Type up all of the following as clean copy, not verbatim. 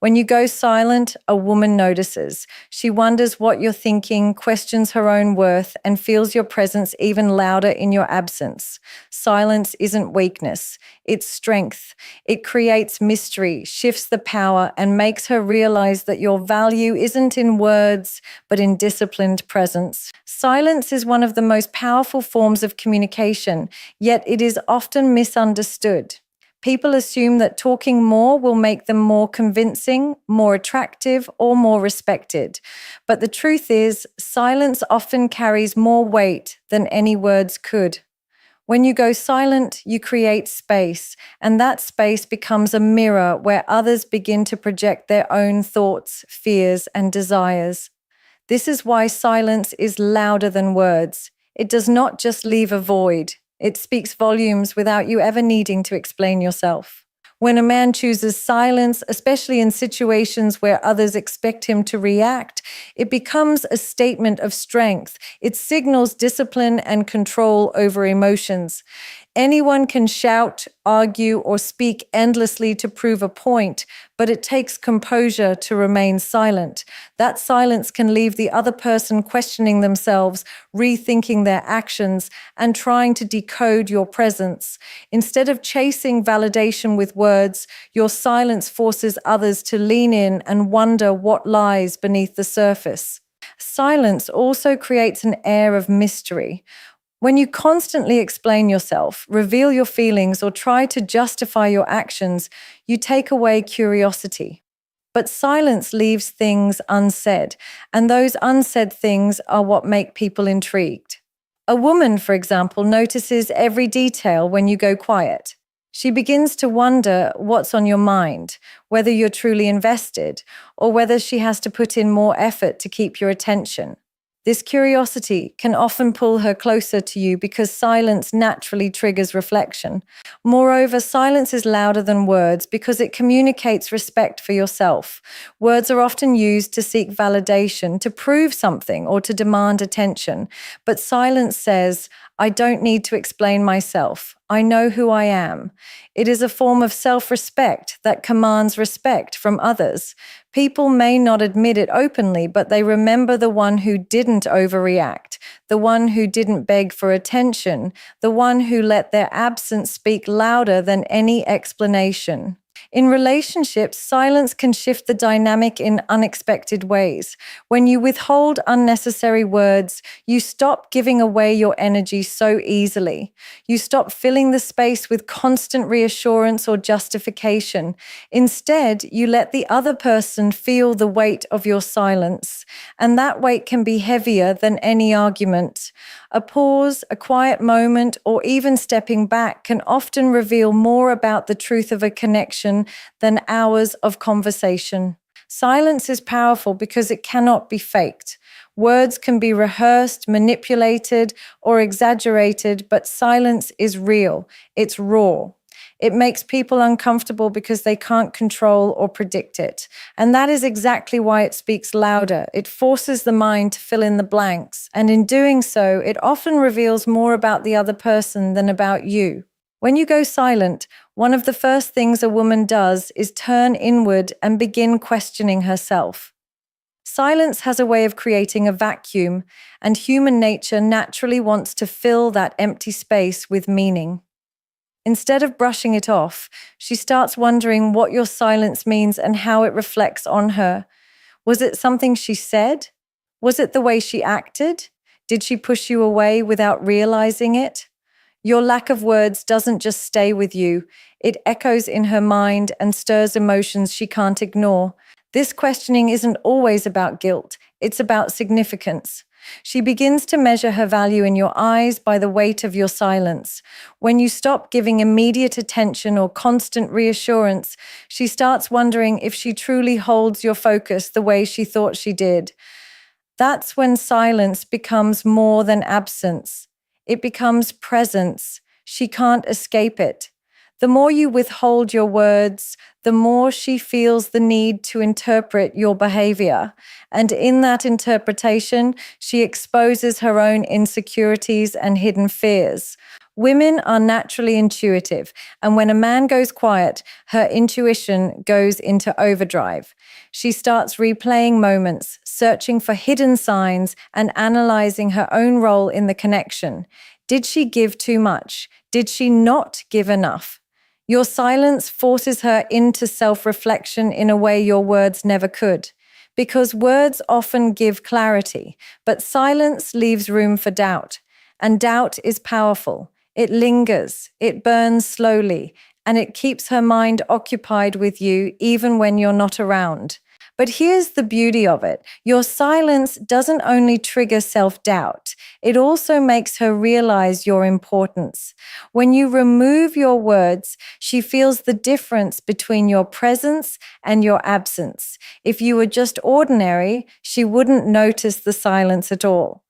When you go silent, a woman notices. She wonders what you're thinking, questions her own worth, and feels your presence even louder in your absence. Silence isn't weakness, it's strength. It creates mystery, shifts the power, and makes her realize that your value isn't in words, but in disciplined presence. Silence is one of the most powerful forms of communication, yet it is often misunderstood. People assume that talking more will make them more convincing, more attractive, or more respected. But the truth is, silence often carries more weight than any words could. When you go silent, you create space, and that space becomes a mirror where others begin to project their own thoughts, fears, and desires. This is why silence is louder than words. It does not just leave a void. It speaks volumes without you ever needing to explain yourself. When a man chooses silence, especially in situations where others expect him to react, it becomes a statement of strength. It signals discipline and control over emotions. Anyone can shout, argue, or speak endlessly to prove a point, but it takes composure to remain silent. That silence can leave the other person questioning themselves, rethinking their actions, and trying to decode your presence. Instead of chasing validation with words, your silence forces others to lean in and wonder what lies beneath the surface. Silence also creates an air of mystery. When you constantly explain yourself, reveal your feelings, or try to justify your actions, you take away curiosity. But silence leaves things unsaid, and those unsaid things are what make people intrigued. A woman, for example, notices every detail when you go quiet. She begins to wonder what's on your mind, whether you're truly invested, or whether she has to put in more effort to keep your attention. This curiosity can often pull her closer to you because silence naturally triggers reflection. Moreover, silence is louder than words because it communicates respect for yourself. Words are often used to seek validation, to prove something, or to demand attention. But silence says, I don't need to explain myself. I know who I am. It is a form of self-respect that commands respect from others. People may not admit it openly, but they remember the one who didn't overreact, the one who didn't beg for attention, the one who let their absence speak louder than any explanation. In relationships, silence can shift the dynamic in unexpected ways. When you withhold unnecessary words, you stop giving away your energy so easily. You stop filling the space with constant reassurance or justification. Instead, you let the other person feel the weight of your silence, and that weight can be heavier than any argument. A pause, a quiet moment, or even stepping back can often reveal more about the truth of a connection than hours of conversation. Silence is powerful because it cannot be faked. Words can be rehearsed, manipulated, or exaggerated, but silence is real. It's raw. It makes people uncomfortable because they can't control or predict it. And that is exactly why it speaks louder. It forces the mind to fill in the blanks. And in doing so, it often reveals more about the other person than about you. When you go silent, one of the first things a woman does is turn inward and begin questioning herself. Silence has a way of creating a vacuum, and human nature naturally wants to fill that empty space with meaning. Instead of brushing it off, she starts wondering what your silence means and how it reflects on her. Was it something she said? Was it the way she acted? Did she push you away without realizing it? Your lack of words doesn't just stay with you. It echoes in her mind and stirs emotions she can't ignore. This questioning isn't always about guilt. It's about significance. She begins to measure her value in your eyes by the weight of your silence. When you stop giving immediate attention or constant reassurance, she starts wondering if she truly holds your focus the way she thought she did. That's when silence becomes more than absence. It becomes presence. She can't escape it. The more you withhold your words, the more she feels the need to interpret your behavior. And in that interpretation, she exposes her own insecurities and hidden fears. Women are naturally intuitive, and when a man goes quiet, her intuition goes into overdrive. She starts replaying moments, searching for hidden signs, and analyzing her own role in the connection. Did she give too much? Did she not give enough? Your silence forces her into self-reflection in a way your words never could. Because words often give clarity, but silence leaves room for doubt. And doubt is powerful. It lingers, it burns slowly, and it keeps her mind occupied with you even when you're not around. But here's the beauty of it. Your silence doesn't only trigger self-doubt, it also makes her realize your importance. When you remove your words, she feels the difference between your presence and your absence. If you were just ordinary, she wouldn't notice the silence at all.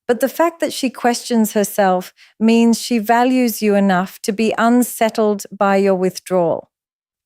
But the fact that she questions herself means she values you enough to be unsettled by your withdrawal.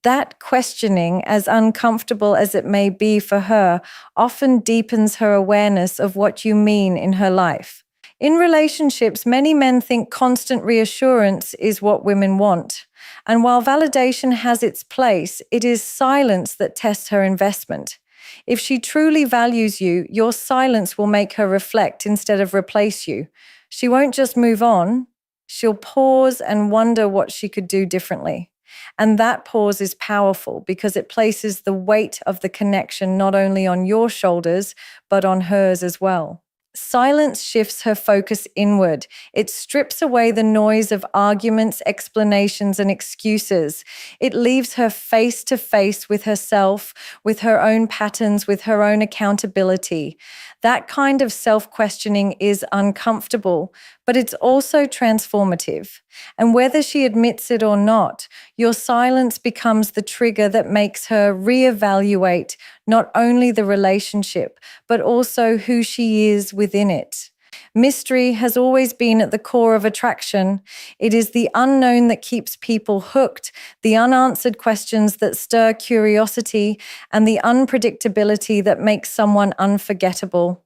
That questioning, as uncomfortable as it may be for her, often deepens her awareness of what you mean in her life. In relationships, many men think constant reassurance is what women want. And while validation has its place, it is silence that tests her investment. If she truly values you, your silence will make her reflect instead of replace you. She won't just move on, she'll pause and wonder what she could do differently. And that pause is powerful because it places the weight of the connection not only on your shoulders, but on hers as well. Silence shifts her focus inward. It strips away the noise of arguments, explanations, and excuses. It leaves her face to face with herself, with her own patterns, with her own accountability. That kind of self-questioning is uncomfortable, but it's also transformative. And whether she admits it or not, your silence becomes the trigger that makes her reevaluate not only the relationship, but also who she is within it. Mystery has always been at the core of attraction. It is the unknown that keeps people hooked, the unanswered questions that stir curiosity, and the unpredictability that makes someone unforgettable.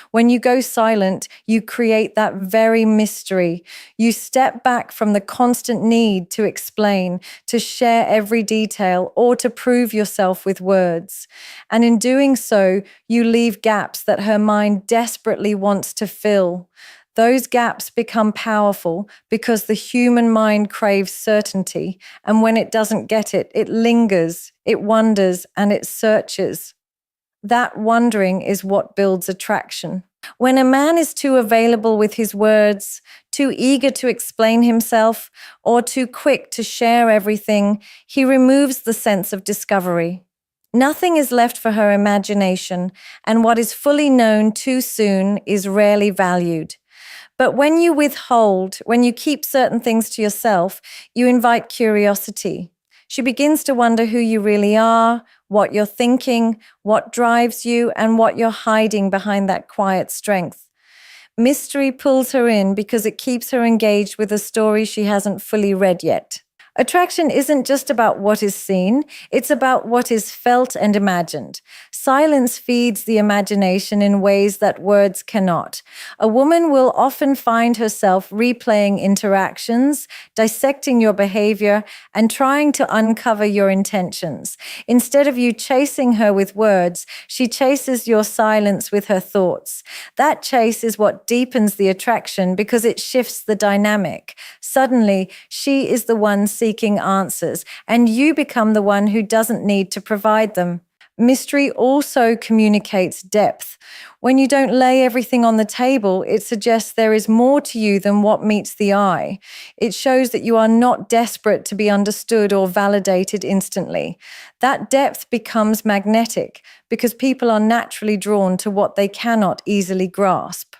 When you go silent, you create that very mystery. You step back from the constant need to explain, to share every detail, or to prove yourself with words. And in doing so, you leave gaps that her mind desperately wants to fill. Those gaps become powerful because the human mind craves certainty, and when it doesn't get it, it lingers, it wonders, and it searches. That wondering is what builds attraction. When a man is too available with his words, too eager to explain himself, or too quick to share everything, he removes the sense of discovery. Nothing is left for her imagination, and what is fully known too soon is rarely valued. But when you withhold, when you keep certain things to yourself, you invite curiosity. She begins to wonder who you really are, what you're thinking, what drives you, and what you're hiding behind that quiet strength. Mystery pulls her in because it keeps her engaged with a story she hasn't fully read yet. Attraction isn't just about what is seen, it's about what is felt and imagined. Silence feeds the imagination in ways that words cannot. A woman will often find herself replaying interactions, dissecting your behavior, and trying to uncover your intentions. Instead of you chasing her with words, she chases your silence with her thoughts. That chase is what deepens the attraction because it shifts the dynamic. Suddenly, she is the one seeking answers, and you become the one who doesn't need to provide them. Mystery also communicates depth. When you don't lay everything on the table, it suggests there is more to you than what meets the eye. It shows that you are not desperate to be understood or validated instantly. That depth becomes magnetic because people are naturally drawn to what they cannot easily grasp.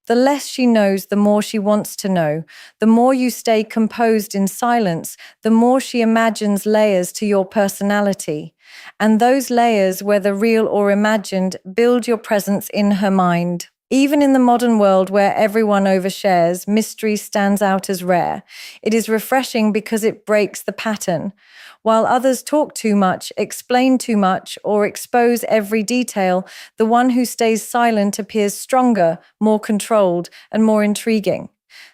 The less she knows, the more she wants to know. The more you stay composed in silence, the more she imagines layers to your personality. And those layers, whether real or imagined, build your presence in her mind. Even in the modern world where everyone overshares, mystery stands out as rare. It is refreshing because it breaks the pattern. While others talk too much, explain too much, or expose every detail, the one who stays silent appears stronger, more controlled, and more intriguing.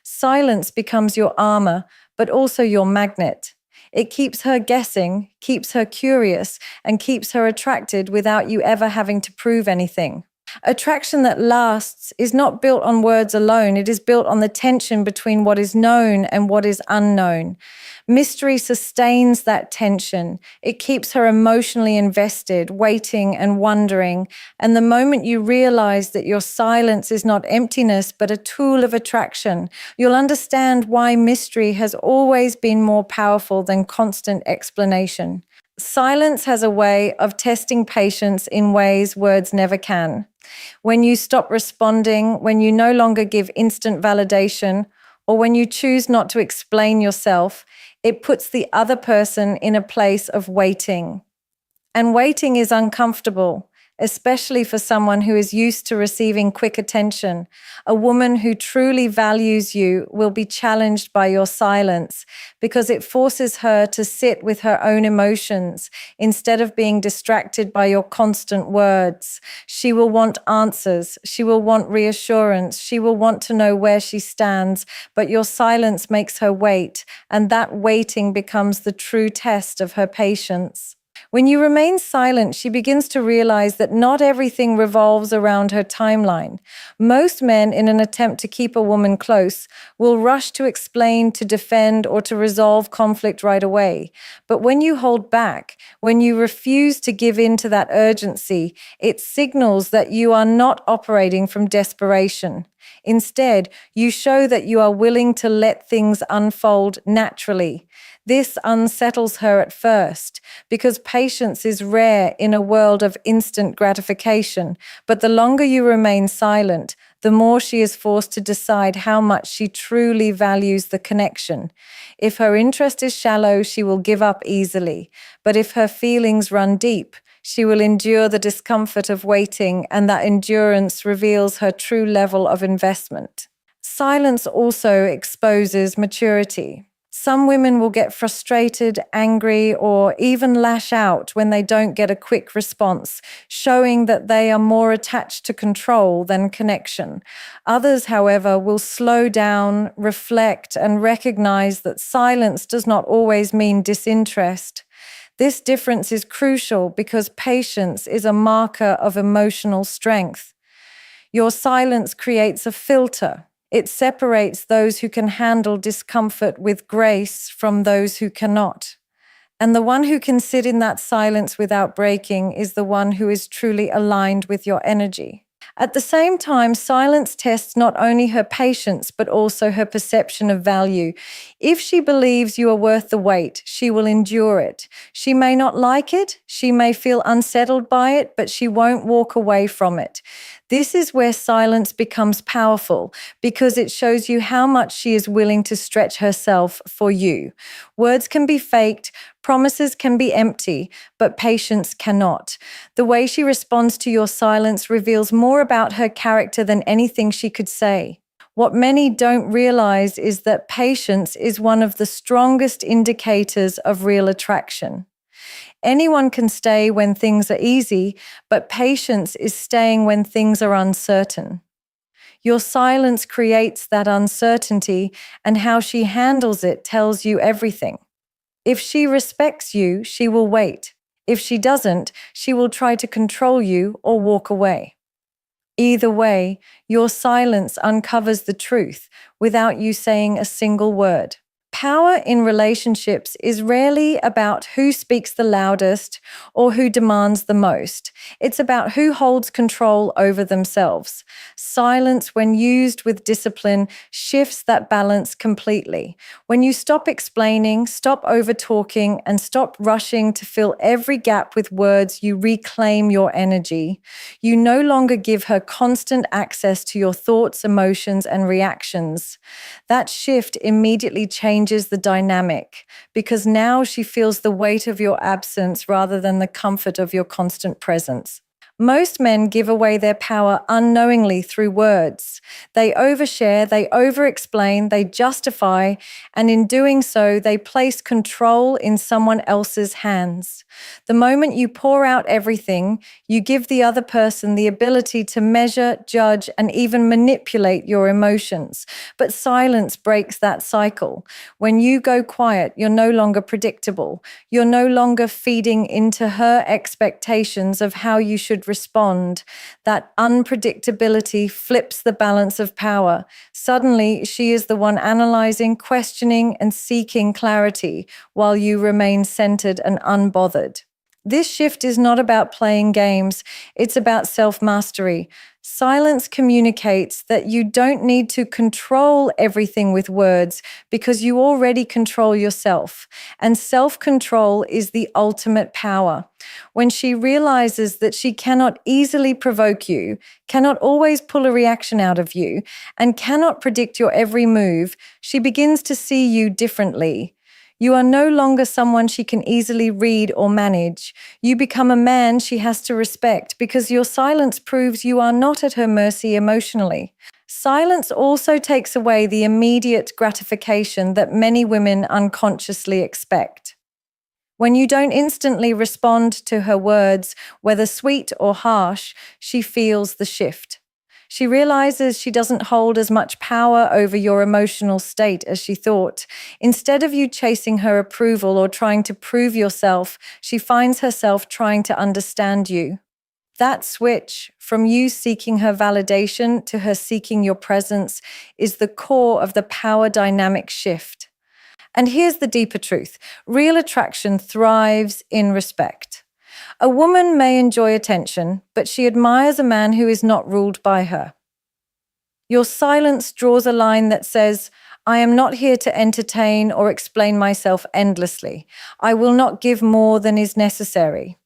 Silence becomes your armor, but also your magnet. It keeps her guessing, keeps her curious, and keeps her attracted without you ever having to prove anything. Attraction that lasts is not built on words alone. It is built on the tension between what is known and what is unknown. Mystery sustains that tension. It keeps her emotionally invested, waiting and wondering. And the moment you realize that your silence is not emptiness, but a tool of attraction, you'll understand why mystery has always been more powerful than constant explanation. Silence has a way of testing patience in ways words never can. When you stop responding, when you no longer give instant validation, or when you choose not to explain yourself, it puts the other person in a place of waiting. And waiting is uncomfortable, especially for someone who is used to receiving quick attention. A woman who truly values you will be challenged by your silence because it forces her to sit with her own emotions instead of being distracted by your constant words. She will want answers. She will want reassurance. She will want to know where she stands, but your silence makes her wait, and that waiting becomes the true test of her patience. When you remain silent, she begins to realize that not everything revolves around her timeline. Most men, in an attempt to keep a woman close, will rush to explain, to defend, or to resolve conflict right away. But when you hold back, when you refuse to give in to that urgency, it signals that you are not operating from desperation. Instead, you show that you are willing to let things unfold naturally. This unsettles her at first because patience is rare in a world of instant gratification. But the longer you remain silent, the more she is forced to decide how much she truly values the connection. If her interest is shallow, she will give up easily. But if her feelings run deep, she will endure the discomfort of waiting, and that endurance reveals her true level of investment. Silence also exposes maturity. Some women will get frustrated, angry, or even lash out when they don't get a quick response, showing that they are more attached to control than connection. Others, however, will slow down, reflect, and recognize that silence does not always mean disinterest. This difference is crucial because patience is a marker of emotional strength. Your silence creates a filter. It separates those who can handle discomfort with grace from those who cannot. And the one who can sit in that silence without breaking is the one who is truly aligned with your energy. At the same time, silence tests not only her patience, but also her perception of value. If she believes you are worth the wait, she will endure it. She may not like it, she may feel unsettled by it, but she won't walk away from it. This is where silence becomes powerful because it shows you how much she is willing to stretch herself for you. Words can be faked, promises can be empty, but patience cannot. The way she responds to your silence reveals more about her character than anything she could say. What many don't realize is that patience is one of the strongest indicators of real attraction. Anyone can stay when things are easy, but patience is staying when things are uncertain. Your silence creates that uncertainty, and how she handles it tells you everything. If she respects you, she will wait. If she doesn't, she will try to control you or walk away. Either way, your silence uncovers the truth without you saying a single word. Power in relationships is rarely about who speaks the loudest or who demands the most. It's about who holds control over themselves. Silence, when used with discipline, shifts that balance completely. When you stop explaining, stop over-talking, and stop rushing to fill every gap with words, you reclaim your energy. You no longer give her constant access to your thoughts, emotions, and reactions. That shift immediately changes the dynamic because now she feels the weight of your absence rather than the comfort of your constant presence. Most men give away their power unknowingly through words. They overshare, they over-explain, they justify, and in doing so, they place control in someone else's hands. The moment you pour out everything, you give the other person the ability to measure, judge, and even manipulate your emotions. But silence breaks that cycle. When you go quiet, you're no longer predictable. You're no longer feeding into her expectations of how you should respond. That unpredictability flips the balance of power. Suddenly, she is the one analyzing, questioning, and seeking clarity, while you remain centered and unbothered. This shift is not about playing games, it's about self-mastery. Silence communicates that you don't need to control everything with words because you already control yourself. And self-control is the ultimate power. When she realizes that she cannot easily provoke you, cannot always pull a reaction out of you, and cannot predict your every move, she begins to see you differently. You are no longer someone she can easily read or manage. You become a man she has to respect because your silence proves you are not at her mercy emotionally. Silence also takes away the immediate gratification that many women unconsciously expect. When you don't instantly respond to her words, whether sweet or harsh, she feels the shift. She realizes she doesn't hold as much power over your emotional state as she thought. Instead of you chasing her approval or trying to prove yourself, she finds herself trying to understand you. That switch from you seeking her validation to her seeking your presence is the core of the power dynamic shift. And here's the deeper truth. Real attraction thrives in respect. A woman may enjoy attention, but she admires a man who is not ruled by her. Your silence draws a line that says, I am not here to entertain or explain myself endlessly. I will not give more than is necessary.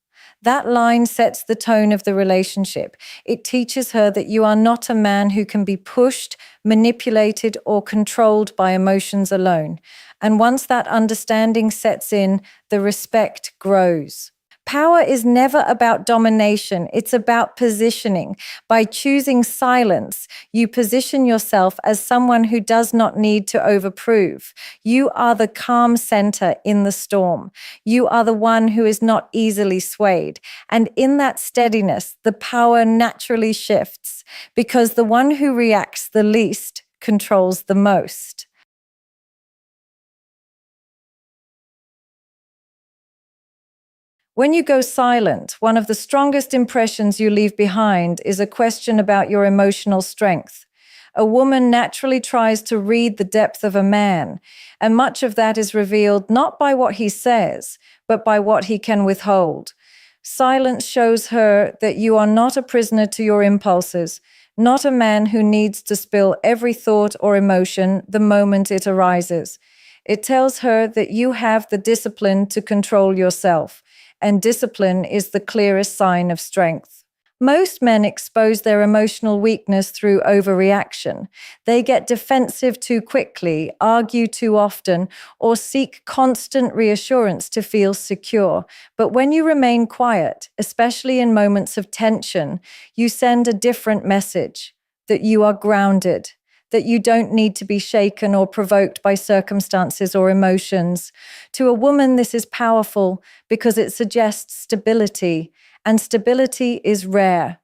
That line sets the tone of the relationship. It teaches her that you are not a man who can be pushed, manipulated, or controlled by emotions alone. And once that understanding sets in, the respect grows. Power is never about domination, it's about positioning. By choosing silence, you position yourself as someone who does not need to overprove. You are the calm center in the storm. You are the one who is not easily swayed. And in that steadiness, the power naturally shifts, because the one who reacts the least controls the most. When you go silent, one of the strongest impressions you leave behind is a question about your emotional strength. A woman naturally tries to read the depth of a man, and much of that is revealed not by what he says, but by what he can withhold. Silence shows her that you are not a prisoner to your impulses, not a man who needs to spill every thought or emotion the moment it arises. It tells her that you have the discipline to control yourself, and discipline is the clearest sign of strength. Most men expose their emotional weakness through overreaction. They get defensive too quickly, argue too often, or seek constant reassurance to feel secure. But when you remain quiet, especially in moments of tension, you send a different message: that you are grounded, that you don't need to be shaken or provoked by circumstances or emotions. To a woman, this is powerful because it suggests stability, and stability is rare.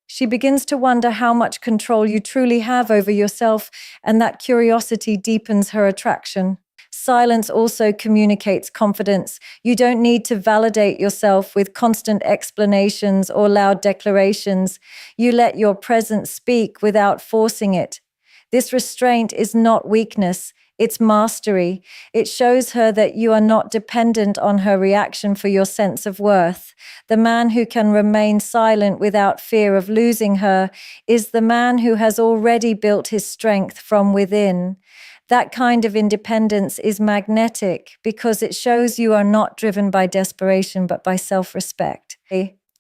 She begins to wonder how much control you truly have over yourself, and that curiosity deepens her attraction. Silence also communicates confidence. You don't need to validate yourself with constant explanations or loud declarations. You let your presence speak without forcing it. This restraint is not weakness, it's mastery. It shows her that you are not dependent on her reaction for your sense of worth. The man who can remain silent without fear of losing her is the man who has already built his strength from within. That kind of independence is magnetic because it shows you are not driven by desperation but by self-respect.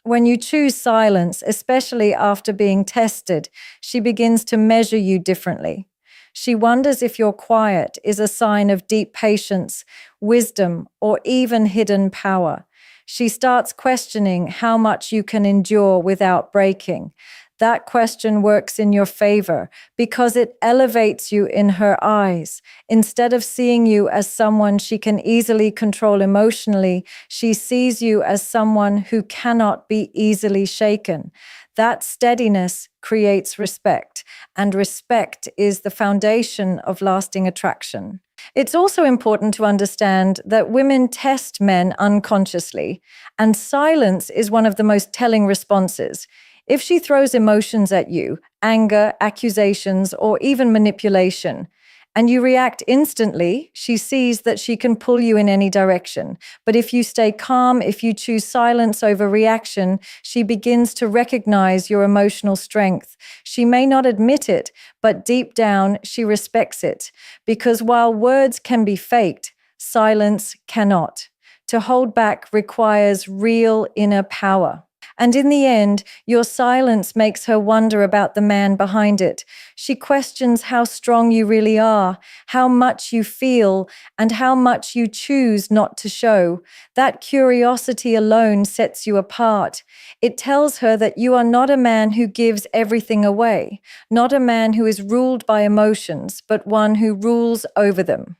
When you choose silence, especially after being tested, she begins to measure you differently. She wonders if your quiet is a sign of deep patience, wisdom, or even hidden power. She starts questioning how much you can endure without breaking. That question works in your favor because it elevates you in her eyes. Instead of seeing you as someone she can easily control emotionally, she sees you as someone who cannot be easily shaken. That steadiness creates respect, and respect is the foundation of lasting attraction. It's also important to understand that women test men unconsciously, and silence is one of the most telling responses. If she throws emotions at you, anger, accusations, or even manipulation, and you react instantly, she sees that she can pull you in any direction. But if you stay calm, if you choose silence over reaction, she begins to recognize your emotional strength. She may not admit it, but deep down, she respects it. Because while words can be faked, silence cannot. To hold back requires real inner power. And in the end, your silence makes her wonder about the man behind it. She questions how strong you really are, how much you feel, and how much you choose not to show. That curiosity alone sets you apart. It tells her that you are not a man who gives everything away, not a man who is ruled by emotions, but one who rules over them.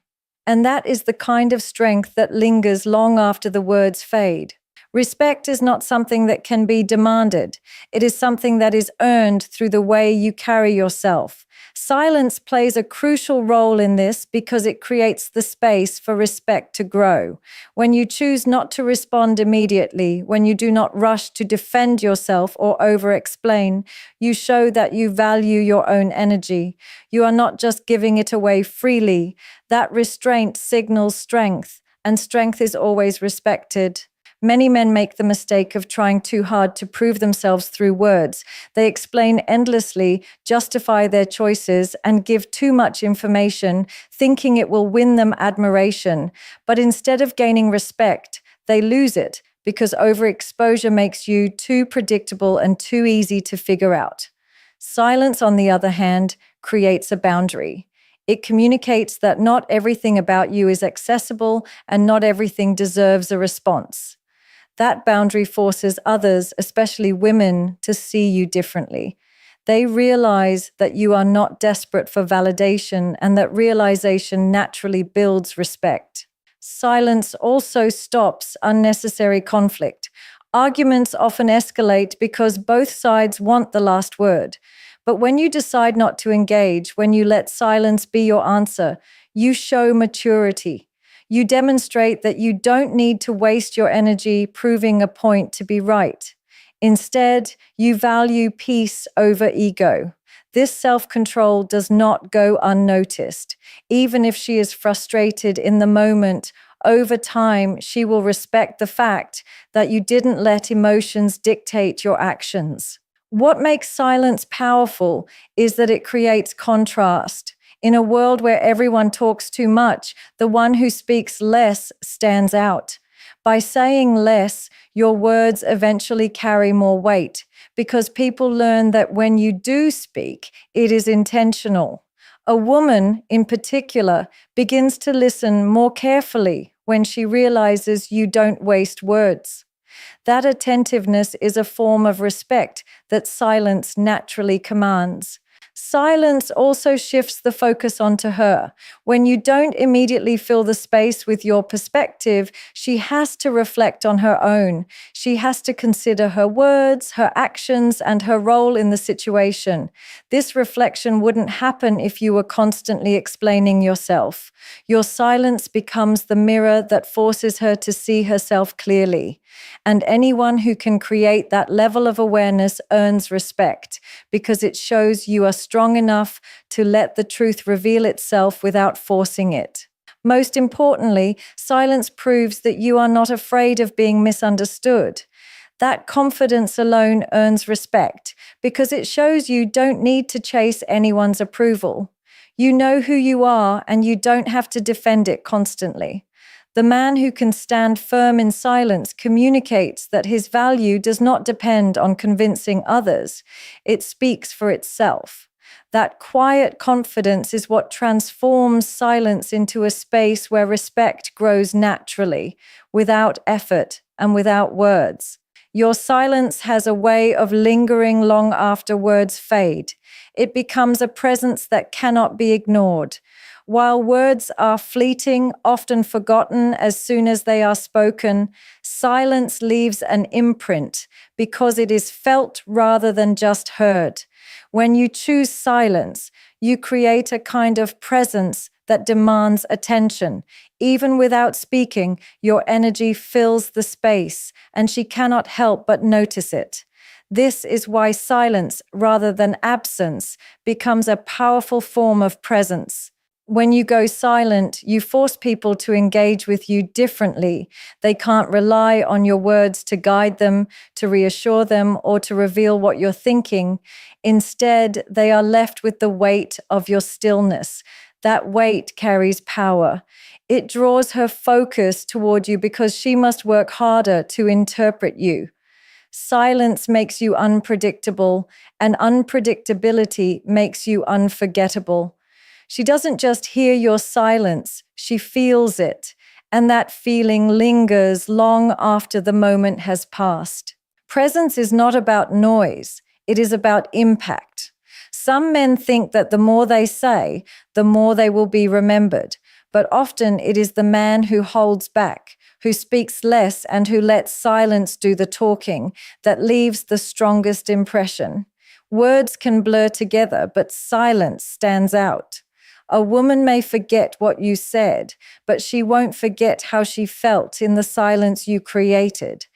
And that is the kind of strength that lingers long after the words fade. Respect is not something that can be demanded. It is something that is earned through the way you carry yourself. Silence plays a crucial role in this because it creates the space for respect to grow. When you choose not to respond immediately, when you do not rush to defend yourself or over-explain, you show that you value your own energy. You are not just giving it away freely. That restraint signals strength, and strength is always respected. Many men make the mistake of trying too hard to prove themselves through words. They explain endlessly, justify their choices, and give too much information, thinking it will win them admiration. But instead of gaining respect, they lose it because overexposure makes you too predictable and too easy to figure out. Silence, on the other hand, creates a boundary. It communicates that not everything about you is accessible and not everything deserves a response. That boundary forces others, especially women, to see you differently. They realize that you are not desperate for validation and that realization naturally builds respect. Silence also stops unnecessary conflict. Arguments often escalate because both sides want the last word. But when you decide not to engage, when you let silence be your answer, you show maturity. You demonstrate that you don't need to waste your energy proving a point to be right. Instead, you value peace over ego. This self-control does not go unnoticed. Even if she is frustrated in the moment, over time, she will respect the fact that you didn't let emotions dictate your actions. What makes silence powerful is that it creates contrast. In a world where everyone talks too much, the one who speaks less stands out. By saying less, your words eventually carry more weight because people learn that when you do speak, it is intentional. A woman, in particular, begins to listen more carefully when she realizes you don't waste words. That attentiveness is a form of respect that silence naturally commands. Silence also shifts the focus onto her. When you don't immediately fill the space with your perspective, she has to reflect on her own. She has to consider her words, her actions, and her role in the situation. This reflection wouldn't happen if you were constantly explaining yourself. Your silence becomes the mirror that forces her to see herself clearly. And anyone who can create that level of awareness earns respect because it shows you are strong enough to let the truth reveal itself without forcing it. Most importantly, silence proves that you are not afraid of being misunderstood. That confidence alone earns respect because it shows you don't need to chase anyone's approval. You know who you are and you don't have to defend it constantly. The man who can stand firm in silence communicates that his value does not depend on convincing others. It speaks for itself. That quiet confidence is what transforms silence into a space where respect grows naturally, without effort and without words. Your silence has a way of lingering long after words fade. It becomes a presence that cannot be ignored. While words are fleeting, often forgotten as soon as they are spoken, silence leaves an imprint because it is felt rather than just heard. When you choose silence, you create a kind of presence that demands attention. Even without speaking, your energy fills the space, and she cannot help but notice it. This is why silence, rather than absence, becomes a powerful form of presence. When you go silent, you force people to engage with you differently. They can't rely on your words to guide them, to reassure them, or to reveal what you're thinking. Instead, they are left with the weight of your stillness. That weight carries power. It draws her focus toward you because she must work harder to interpret you. Silence makes you unpredictable, and unpredictability makes you unforgettable. She doesn't just hear your silence, she feels it, and that feeling lingers long after the moment has passed. Presence is not about noise, it is about impact. Some men think that the more they say, the more they will be remembered, but often it is the man who holds back, who speaks less, and who lets silence do the talking that leaves the strongest impression. Words can blur together, but silence stands out. A woman may forget what you said, but she won't forget how she felt in the silence you created.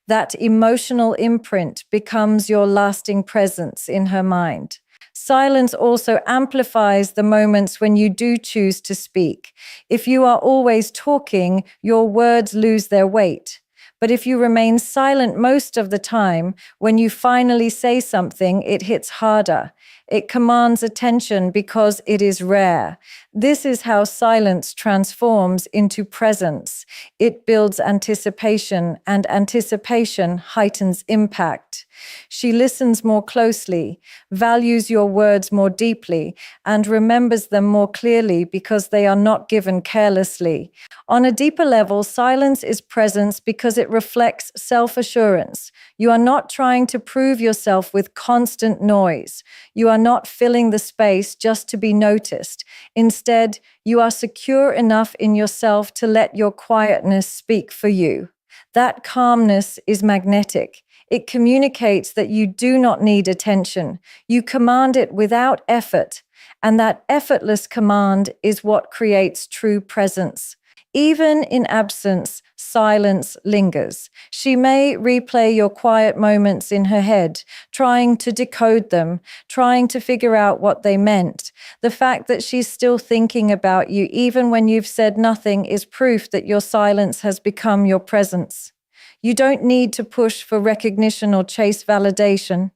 That emotional imprint becomes your lasting presence in her mind. Silence also amplifies the moments when you do choose to speak. If you are always talking, your words lose their weight. But if you remain silent most of the time, when you finally say something, it hits harder. It commands attention because it is rare. This is how silence transforms into presence. It builds anticipation, and anticipation heightens impact. She listens more closely, values your words more deeply, and remembers them more clearly because they are not given carelessly. On a deeper level, silence is presence because it reflects self-assurance. You are not trying to prove yourself with constant noise. You are not filling the space just to be noticed. Instead, you are secure enough in yourself to let your quietness speak for you. That calmness is magnetic. It communicates that you do not need attention. You command it without effort, and that effortless command is what creates true presence. Even in absence, silence lingers. She may replay your quiet moments in her head, trying to decode them, trying to figure out what they meant. The fact that she's still thinking about you, even when you've said nothing, is proof that your silence has become your presence. You don't need to push for recognition or chase validation.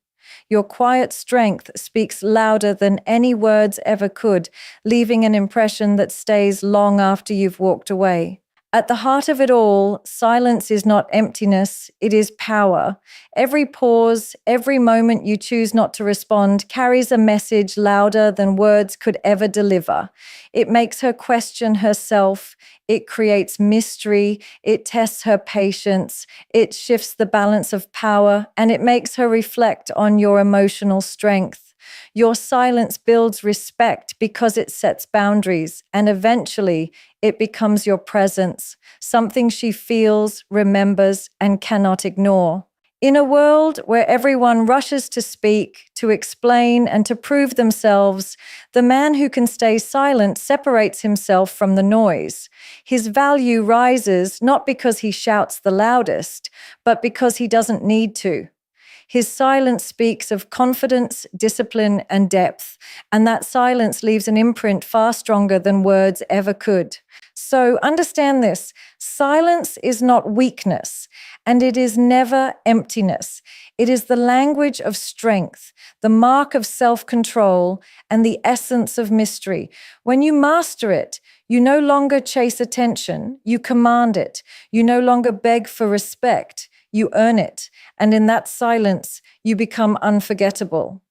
Your quiet strength speaks louder than any words ever could, leaving an impression that stays long after you've walked away. At the heart of it all, silence is not emptiness, it is power. Every pause, every moment you choose not to respond carries a message louder than words could ever deliver. It makes her question herself, it creates mystery, it tests her patience, it shifts the balance of power, and it makes her reflect on your emotional strength. Your silence builds respect because it sets boundaries, and eventually it becomes your presence, something she feels, remembers, and cannot ignore. In a world where everyone rushes to speak, to explain, and to prove themselves, the man who can stay silent separates himself from the noise. His value rises not because he shouts the loudest, but because he doesn't need to. His silence speaks of confidence, discipline, and depth, and that silence leaves an imprint far stronger than words ever could. So understand this, silence is not weakness, and it is never emptiness. It is the language of strength, the mark of self-control, and the essence of mystery. When you master it, you no longer chase attention, you command it. You no longer beg for respect, you earn it. And in that silence, you become unforgettable.